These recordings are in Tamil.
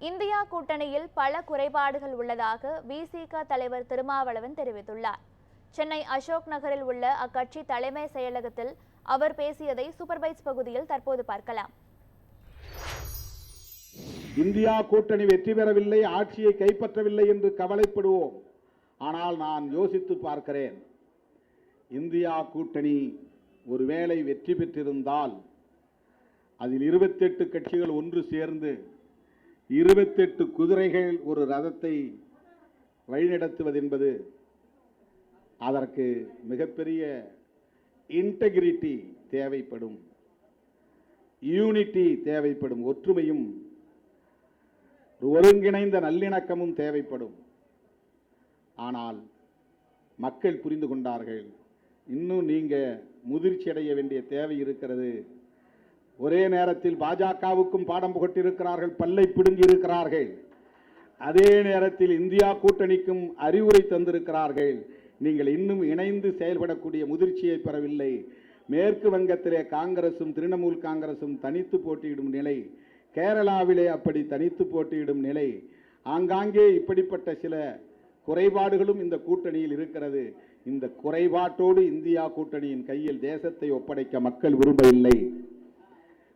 இந்தியா கூட்டணியில் பல குறைபாடுகள் உள்ளதாக விசிக தலைவர் திருமாவளவன் தெரிவித்துள்ளார். சென்னை அசோக் நகரில் உள்ள அக்கட்சி தலைமை செயலகத்தில் அவர் பேசியதை சூப்பர் பைட்ஸ் பகுதியில் தற்போது பார்க்கலாம். இந்தியா கூட்டணி வெற்றி பெறவில்லை, ஆட்சியை கைப்பற்றவில்லை என்று கவலைப்படுவோம். ஆனால் நான் யோசித்து பார்க்கிறேன், இந்தியா கூட்டணி ஒருவேளை வெற்றி பெற்றிருந்தால் அதில் 28 கட்சிகள் ஒன்று சேர்ந்து 28 குதிரைகள் ஒரு ரதத்தை வழிநடத்துவது என்பது அதற்கு மிகப்பெரிய இன்டெகிரிட்டி தேவைப்படும், யூனிட்டி தேவைப்படும், ஒற்றுமையும் ஒருங்கிணைந்த நல்லிணக்கமும் தேவைப்படும். ஆனால் மக்கள் புரிந்து கொண்டார்கள், இன்னும் நீங்க முதிர்ச்சி அடைய வேண்டிய தேவை இருக்கிறது. ஒரே நேரத்தில் பாஜகவுக்கும் பாடம் புகட்டியிருக்கிறார்கள், பல்லை பிடுங்கி இருக்கிறார்கள். அதே நேரத்தில் இந்தியா கூட்டணிக்கும் அறிவுரை தந்திருக்கிறார்கள். நீங்கள் இன்னும் இணைந்து செயல்படக்கூடிய முதிர்ச்சியை பெறவில்லை. மேற்கு வங்கத்திலே காங்கிரசும் திரிணாமுல் காங்கிரசும் தனித்து போட்டியிடும் நிலை, கேரளாவிலே அப்படி தனித்து போட்டியிடும் நிலை, ஆங்காங்கே இப்படிப்பட்ட சில குறைபாடுகளும் இந்த கூட்டணியில் இருக்கிறது. இந்த குறைபாட்டோடு இந்தியா கூட்டணியின் கையில் தேசத்தை ஒப்படைக்க மக்கள் விரும்பவில்லை.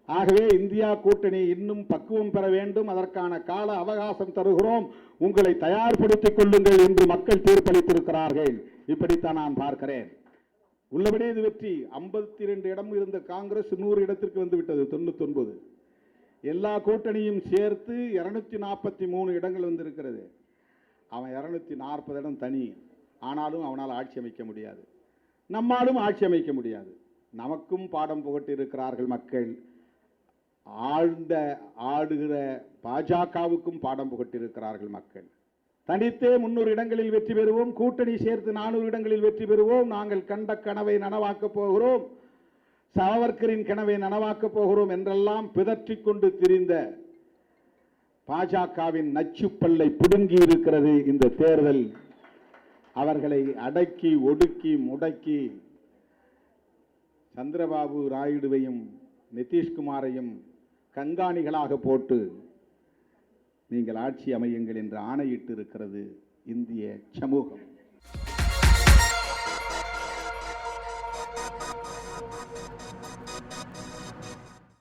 ஆகவே இந்தியா கூட்டணி இன்னும் பக்குவம் பெற வேண்டும், அதற்கான கால அவகாசம் தருகிறோம், உங்களை தயார்படுத்திக் கொள்ளுங்கள் என்று மக்கள் தீர்ப்பளித்திருக்கிறார்கள். இப்படித்தான் நான் பார்க்கிறேன். உள்ளபடி இது வெற்றி. 52 இடம் இருந்த காங்கிரஸ் 100 இடத்திற்கு வந்துவிட்டது. 99 எல்லா கூட்டணியும் சேர்த்து 243 இடங்கள் வந்திருக்கிறது. அவன் 240 இடம் தனி. ஆனாலும் அவனால் ஆட்சி அமைக்க முடியாது, நம்மாலும் ஆட்சி அமைக்க முடியாது. நமக்கும் பாடம் புகட்டி இருக்கிறார்கள் மக்கள். ஆடுகிற பாஜகவுக்கும் பாடம் புகட்டியிருக்கிறார்கள் மக்கள். தனித்தே 300 இடங்களில் வெற்றி பெறுவோம், கூட்டணி சேர்த்து 400 இடங்களில் வெற்றி பெறுவோம், நாங்கள் கண்ட கனவை நனவாக்கப் போகிறோம், சாவர்கரின் கனவை நனவாக்கப் போகிறோம் என்றெல்லாம் பிதற்றிக் கொண்டு திரிந்த பாஜகவின் நச்சுப்பல்லை பிடுங்கி இருக்கிறது இந்த தேர்தல். அவர்களை அடக்கி ஒடுக்கி முடக்கி சந்திரபாபு நாயுடுவையும் நிதிஷ்குமாரையும் கண்காணிகளாக போட்டு நீங்கள் ஆட்சி அமையுங்கள் என்று ஆணையிட்டு இருக்கிறது இந்திய சமூகம்.